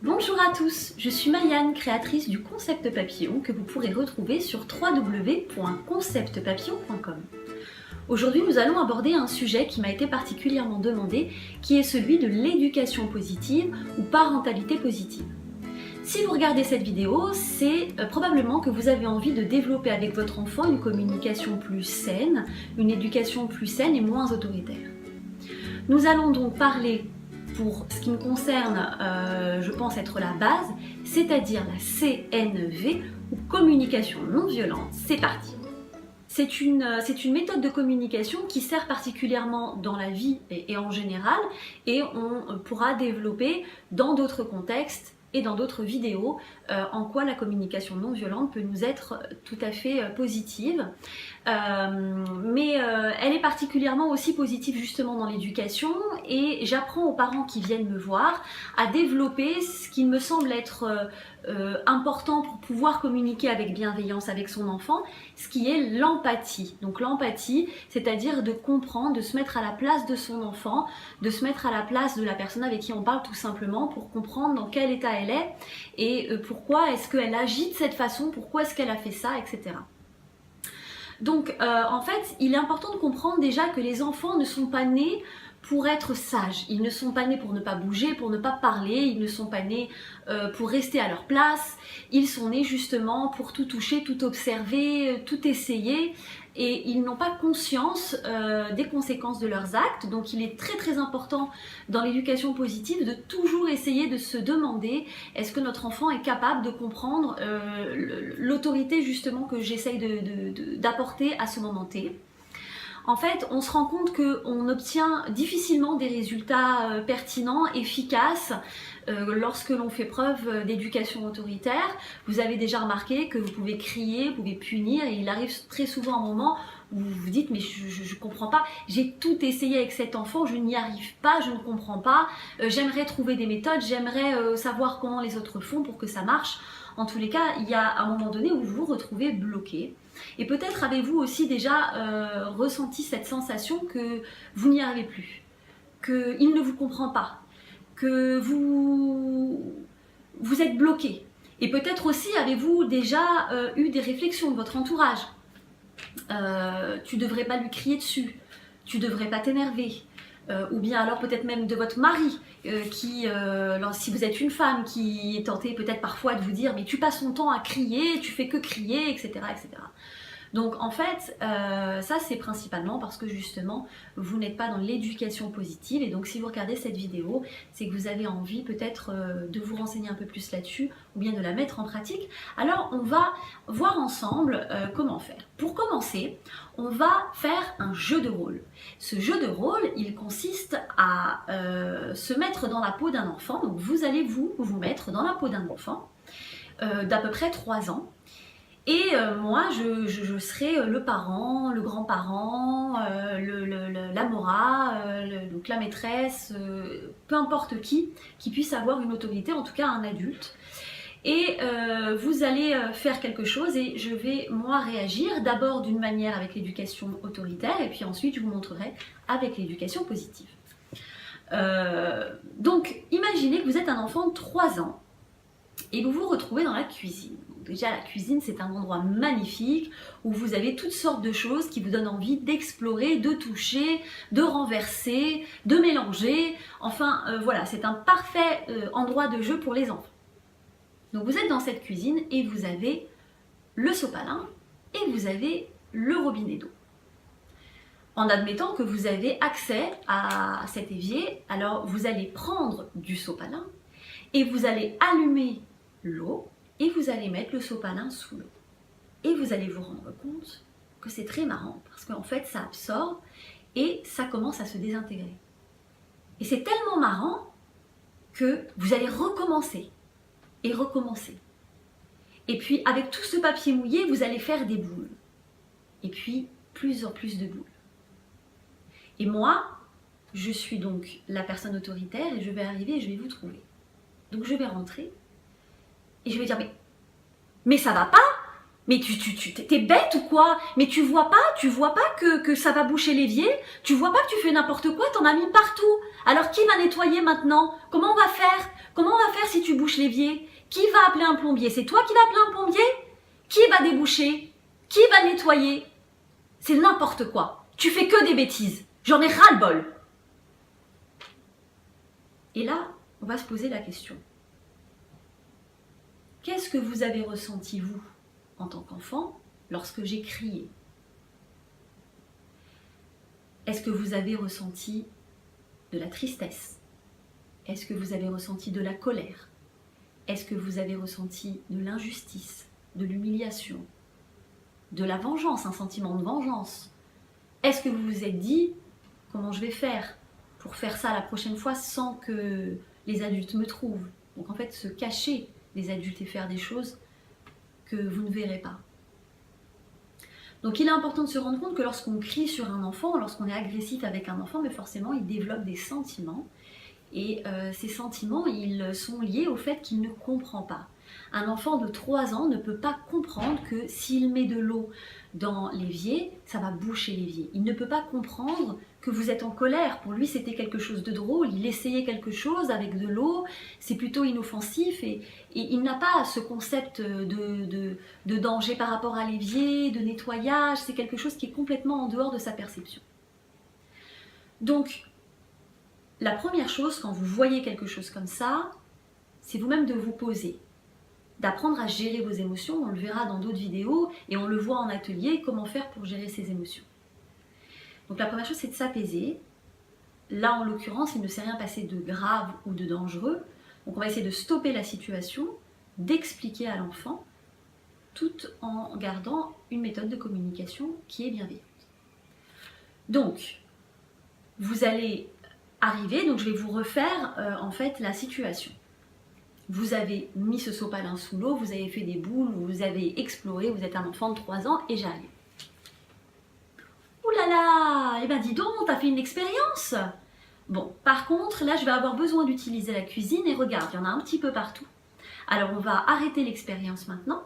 Bonjour à tous, je suis Maïane, créatrice du Concept Papillon que vous pourrez retrouver sur www.conceptpapillon.com. Aujourd'hui, nous allons aborder un sujet qui m'a été particulièrement demandé, qui est celui de l'éducation positive ou parentalité positive. Si vous regardez cette vidéo, c'est probablement que vous avez envie de développer avec votre enfant une communication plus saine, une éducation plus saine et moins autoritaire. Nous allons donc parler, pour ce qui me concerne, je pense être la base, c'est-à-dire la CNV ou communication non violente. C'est parti! C'est une méthode de communication qui sert particulièrement dans la vie et en général, et on pourra développer dans d'autres contextes et dans d'autres vidéos en quoi la communication non violente peut nous être tout à fait positive. Mais elle est particulièrement aussi positive justement dans l'éducation, et j'apprends aux parents qui viennent me voir à développer ce qui me semble être important pour pouvoir communiquer avec bienveillance avec son enfant, ce qui est l'empathie. Donc l'empathie, c'est-à-dire de comprendre, de se mettre à la place de son enfant, de se mettre à la place de la personne avec qui on parle tout simplement, pour comprendre dans quel état elle est et pourquoi est-ce qu'elle agit de cette façon, pourquoi est-ce qu'elle a fait ça, etc. Donc en fait, il est important de comprendre déjà que les enfants ne sont pas nés pour être sages, ils ne sont pas nés pour ne pas bouger, pour ne pas parler, ils ne sont pas nés pour rester à leur place, ils sont nés justement pour tout toucher, tout observer, tout essayer, et ils n'ont pas conscience des conséquences de leurs actes. Donc il est très très important dans l'éducation positive de toujours essayer de se demander est-ce que notre enfant est capable de comprendre l'autorité justement que j'essaye d'apporter à ce moment T. En fait, on se rend compte qu'on obtient difficilement des résultats pertinents, efficaces, lorsque l'on fait preuve d'éducation autoritaire. Vous avez déjà remarqué que vous pouvez crier, vous pouvez punir, et il arrive très souvent un moment où vous vous dites mais je comprends pas, j'ai tout essayé avec cet enfant, je n'y arrive pas, je ne comprends pas, j'aimerais trouver des méthodes, j'aimerais savoir comment les autres font pour que ça marche. En tous les cas, il y a un moment donné où vous vous retrouvez bloqué. Et peut-être avez-vous aussi déjà ressenti cette sensation que vous n'y arrivez plus, qu'il ne vous comprend pas, que vous êtes bloqué. Et peut-être aussi avez-vous déjà eu des réflexions de votre entourage. Tu ne devrais pas lui crier dessus, tu ne devrais pas t'énerver. Ou bien alors peut-être même de votre mari qui, si vous êtes une femme, qui est tentée peut-être parfois de vous dire mais tu passes ton temps à crier, tu fais que crier, etc. etc. Donc en fait, ça c'est principalement parce que justement vous n'êtes pas dans l'éducation positive, et donc si vous regardez cette vidéo, c'est que vous avez envie peut-être de vous renseigner un peu plus là-dessus ou bien de la mettre en pratique. Alors on va voir ensemble comment faire. Pour commencer, on va faire un jeu de rôle. Ce jeu de rôle, il consiste à se mettre dans la peau d'un enfant. Donc vous allez vous mettre dans la peau d'un enfant d'à peu près 3 ans. Et moi, je serai le parent, le grand-parent, la mora, donc la maîtresse, peu importe qui puisse avoir une autorité, en tout cas un adulte. Et vous allez faire quelque chose et je vais moi réagir d'abord d'une manière avec l'éducation autoritaire, et puis ensuite je vous montrerai avec l'éducation positive. Donc imaginez que vous êtes un enfant de 3 ans et vous vous retrouvez dans la cuisine. Déjà, la cuisine, c'est un endroit magnifique où vous avez toutes sortes de choses qui vous donnent envie d'explorer, de toucher, de renverser, de mélanger. Enfin, voilà, c'est un parfait endroit de jeu pour les enfants. Donc vous êtes dans cette cuisine et vous avez le sopalin et vous avez le robinet d'eau. En admettant que vous avez accès à cet évier, alors vous allez prendre du sopalin et vous allez allumer l'eau, et vous allez mettre le sopalin sous l'eau. Et vous allez vous rendre compte que c'est très marrant, parce qu'en fait ça absorbe et ça commence à se désintégrer. Et c'est tellement marrant que vous allez recommencer et recommencer. Et puis avec tout ce papier mouillé, vous allez faire des boules. Et puis plus en plus de boules. Et moi, je suis donc la personne autoritaire, et je vais arriver et je vais vous trouver. Donc je vais rentrer et je vais dire mais ça va pas? Mais t'es bête ou quoi? Mais tu vois pas que ça va boucher l'évier? Tu vois pas que tu fais n'importe quoi? T'en as mis partout. Alors qui va nettoyer maintenant? Comment on va faire? Comment on va faire si tu tu bouches l'évier? Qui va appeler un plombier? C'est toi qui vas appeler un plombier? Qui va déboucher? Qui va nettoyer? C'est n'importe quoi. Tu fais que des bêtises. J'en ai ras-le-bol. Et là, on va se poser la question. Qu'est-ce que vous avez ressenti, vous, en tant qu'enfant, lorsque j'ai crié? Est-ce que vous avez ressenti de la tristesse? Est-ce que vous avez ressenti de la colère? Est-ce que vous avez ressenti de l'injustice, de l'humiliation, de la vengeance, un sentiment de vengeance? Est-ce que vous vous êtes dit, comment je vais faire pour faire ça la prochaine fois sans que les adultes me trouvent? Donc en fait, se cacher des adultes et faire des choses que vous ne verrez pas. Donc il est important de se rendre compte que lorsqu'on crie sur un enfant, lorsqu'on est agressif avec un enfant, mais forcément il développe des sentiments. Et ces sentiments, ils sont liés au fait qu'il ne comprend pas. Un enfant de 3 ans ne peut pas comprendre que s'il met de l'eau dans l'évier, ça va boucher l'évier. Il ne peut pas comprendre que vous êtes en colère. Pour lui, c'était quelque chose de drôle. Il essayait quelque chose avec de l'eau. C'est plutôt inoffensif. Et il n'a pas ce concept de danger par rapport à l'évier, de nettoyage. C'est quelque chose qui est complètement en dehors de sa perception. Donc, la première chose, quand vous voyez quelque chose comme ça, c'est vous-même de vous poser, d'apprendre à gérer vos émotions. On le verra dans d'autres vidéos et on le voit en atelier, comment faire pour gérer ses émotions. Donc la première chose, c'est de s'apaiser. Là, en l'occurrence, il ne s'est rien passé de grave ou de dangereux. Donc on va essayer de stopper la situation, d'expliquer à l'enfant, tout en gardant une méthode de communication qui est bienveillante. Donc, vous allez arriver, donc je vais vous refaire en fait la situation. Vous avez mis ce sopalin sous l'eau, vous avez fait des boules, vous avez exploré, vous êtes un enfant de 3 ans et j'arrive. Ouh là là, eh ben dis donc, t'as fait une expérience. Bon, par contre, là je vais avoir besoin d'utiliser la cuisine et regarde, il y en a un petit peu partout. Alors on va arrêter l'expérience maintenant.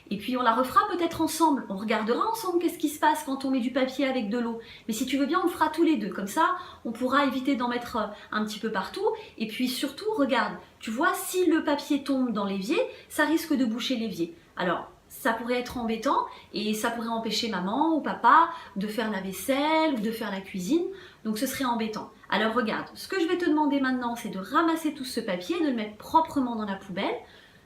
Et puis on la refera peut-être ensemble, on regardera ensemble qu'est-ce qui se passe quand on met du papier avec de l'eau. Mais si tu veux bien, on le fera tous les deux, comme ça on pourra éviter d'en mettre un petit peu partout. Et puis surtout, regarde, tu vois, si le papier tombe dans l'évier, ça risque de boucher l'évier. Alors, ça pourrait être embêtant et ça pourrait empêcher maman ou papa de faire la vaisselle ou de faire la cuisine, donc ce serait embêtant. Alors regarde, ce que je vais te demander maintenant, c'est de ramasser tout ce papier, de le mettre proprement dans la poubelle,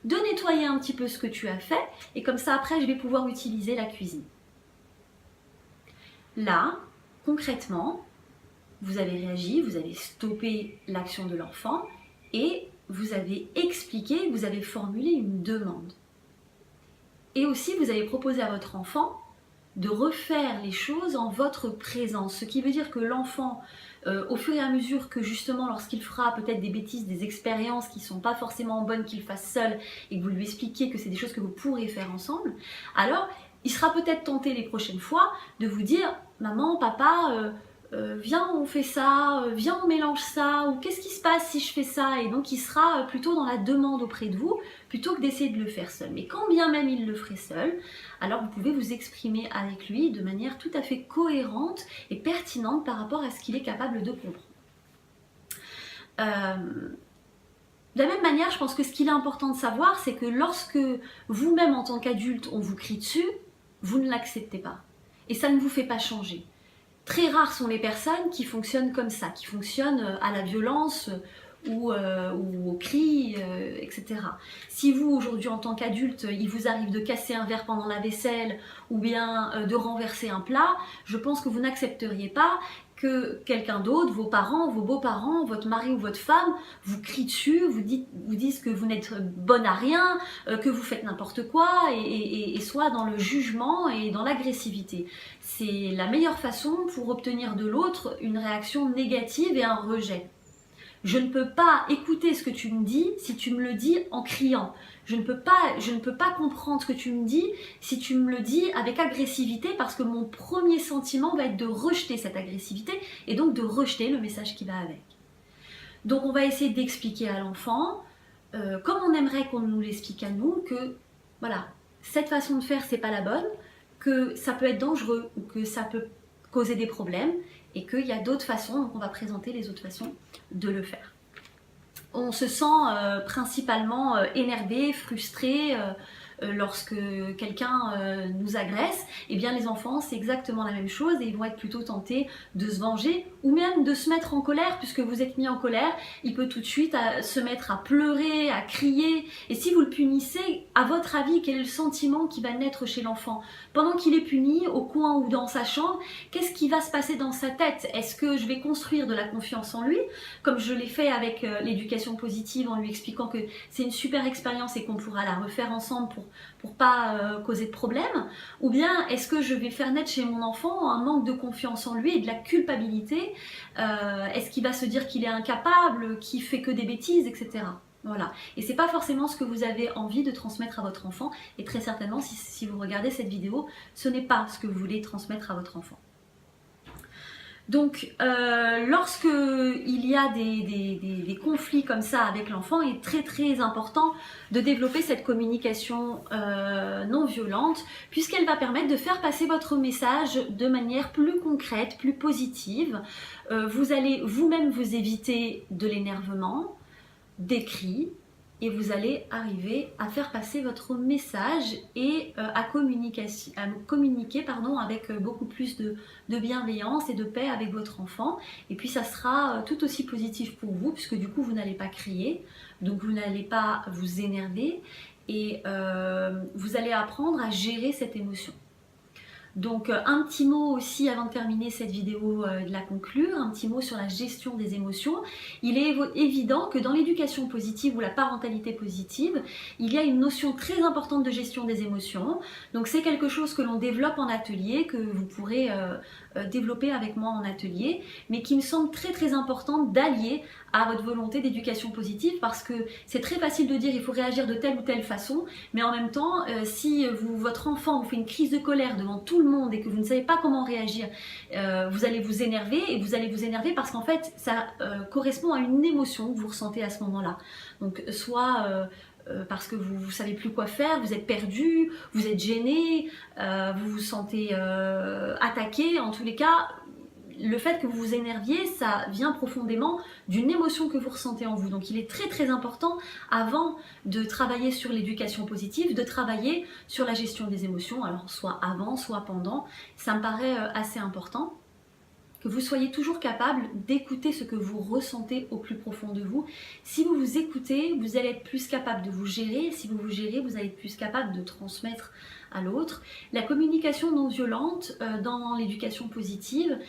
de nettoyer un petit peu ce que tu as fait, et comme ça après je vais pouvoir utiliser la cuisine. Là, concrètement, vous avez réagi, vous avez stoppé l'action de l'enfant et vous avez expliqué, vous avez formulé une demande. Et aussi vous avez proposé à votre enfant de refaire les choses en votre présence, ce qui veut dire que l'enfant, au fur et à mesure que justement lorsqu'il fera peut-être des bêtises, des expériences qui ne sont pas forcément bonnes qu'il fasse seul et que vous lui expliquiez que c'est des choses que vous pourrez faire ensemble, alors il sera peut-être tenté les prochaines fois de vous dire « Maman, papa, viens on fait ça, viens on mélange ça, ou qu'est-ce qui se passe si je fais ça ?» Et donc il sera plutôt dans la demande auprès de vous plutôt que d'essayer de le faire seul. Mais quand bien même il le ferait seul, alors vous pouvez vous exprimer avec lui de manière tout à fait cohérente et pertinente par rapport à ce qu'il est capable de comprendre. De la même manière, je pense que ce qu'il est important de savoir, c'est que lorsque vous-même en tant qu'adulte on vous crie dessus, vous ne l'acceptez pas. Et ça ne vous fait pas changer. Très rares sont les personnes qui fonctionnent comme ça, qui fonctionnent à la violence ou au cri, etc. Si vous, aujourd'hui, en tant qu'adulte, il vous arrive de casser un verre pendant la vaisselle ou bien de renverser un plat, je pense que vous n'accepteriez pas que quelqu'un d'autre, vos parents, vos beaux-parents, votre mari ou votre femme, vous crie dessus, vous disent que vous n'êtes bonne à rien, que vous faites n'importe quoi, et soit dans le jugement et dans l'agressivité. C'est la meilleure façon pour obtenir de l'autre une réaction négative et un rejet. Je ne peux pas écouter ce que tu me dis si tu me le dis en criant. Je ne peux pas comprendre ce que tu me dis si tu me le dis avec agressivité, parce que mon premier sentiment va être de rejeter cette agressivité et donc de rejeter le message qui va avec. Donc on va essayer d'expliquer à l'enfant, comme on aimerait qu'on nous l'explique à nous, que voilà, cette façon de faire c'est pas la bonne, que ça peut être dangereux ou que ça peut causer des problèmes et qu'il y a d'autres façons, donc on va présenter les autres façons de le faire. On se sent principalement énervé, frustré lorsque quelqu'un nous agresse. Et bien les enfants, c'est exactement la même chose et ils vont être plutôt tentés de se venger ou même de se mettre en colère, puisque vous êtes mis en colère, il peut tout de suite se mettre à pleurer, à crier. Et si vous le punissez, à votre avis, quel est le sentiment qui va naître chez l'enfant? Pendant qu'il est puni, au coin ou dans sa chambre, qu'est-ce qui va se passer dans sa tête? Est-ce que je vais construire de la confiance en lui, comme je l'ai fait avec l'éducation positive en lui expliquant que c'est une super expérience et qu'on pourra la refaire ensemble pour pas causer de problème? Ou bien est-ce que je vais faire naître chez mon enfant un manque de confiance en lui et de la culpabilité? Est-ce qu'il va se dire qu'il est incapable, qu'il fait que des bêtises, etc. Voilà. Et c'est pas forcément ce que vous avez envie de transmettre à votre enfant, et très certainement si vous regardez cette vidéo, ce n'est pas ce que vous voulez transmettre à votre enfant. Donc, lorsque il y a des conflits comme ça avec l'enfant, il est très très important de développer cette communication non violente, puisqu'elle va permettre de faire passer votre message de manière plus concrète, plus positive. Vous allez vous-même vous éviter de l'énervement, des cris, et vous allez arriver à faire passer votre message et à communiquer avec beaucoup plus de bienveillance et de paix avec votre enfant. Et puis ça sera tout aussi positif pour vous, puisque du coup vous n'allez pas crier, donc vous n'allez pas vous énerver, et vous allez apprendre à gérer cette émotion. Donc un petit mot aussi avant de terminer cette vidéo, de la conclure, un petit mot sur la gestion des émotions. Il est évident que dans l'éducation positive ou la parentalité positive, il y a une notion très importante de gestion des émotions. Donc c'est quelque chose que l'on développe en atelier, que vous pourrez développer avec moi en atelier, mais qui me semble très très important d'allier à votre volonté d'éducation positive, parce que c'est très facile de dire il faut réagir de telle ou telle façon, mais en même temps, si votre enfant vous fait une crise de colère devant tout le monde et que vous ne savez pas comment réagir, vous allez vous énerver, et vous allez vous énerver parce qu'en fait ça correspond à une émotion que vous ressentez à ce moment-là. Donc soit parce que vous ne savez plus quoi faire, vous êtes perdu, vous êtes gêné, vous vous sentez attaqué. En tous les cas, le fait que vous vous énerviez, ça vient profondément d'une émotion que vous ressentez en vous. Donc il est très très important, avant de travailler sur l'éducation positive, de travailler sur la gestion des émotions, alors soit avant, soit pendant. Ça me paraît assez important que vous soyez toujours capable d'écouter ce que vous ressentez au plus profond de vous. Si vous vous écoutez, vous allez être plus capable de vous gérer. Si vous vous gérez, vous allez être plus capable de transmettre à l'autre. La communication non violente dans l'éducation positive,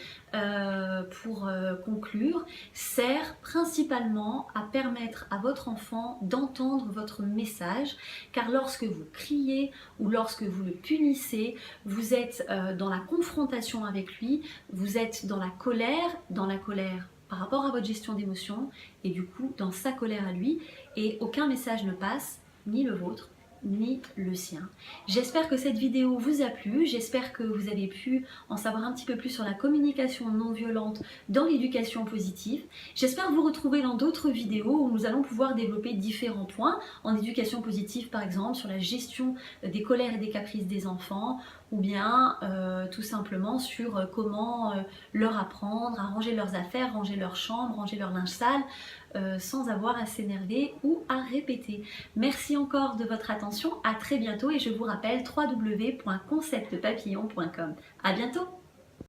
pour conclure, sert principalement à permettre à votre enfant d'entendre votre message, car lorsque vous criez ou lorsque vous le punissez, vous êtes dans la confrontation avec lui, vous êtes dans la colère par rapport à votre gestion d'émotions, et du coup dans sa colère à lui, et aucun message ne passe, ni le vôtre ni le sien. J'espère que cette vidéo vous a plu, j'espère que vous avez pu en savoir un petit peu plus sur la communication non violente dans l'éducation positive. J'espère vous retrouver dans d'autres vidéos où nous allons pouvoir développer différents points en éducation positive, par exemple sur la gestion des colères et des caprices des enfants, ou bien tout simplement sur comment leur apprendre à ranger leurs affaires, ranger leur chambre, ranger leur linge sale, sans avoir à s'énerver ou à répéter. Merci encore de votre attention, à très bientôt, et je vous rappelle www.conceptpapillon.com. À bientôt.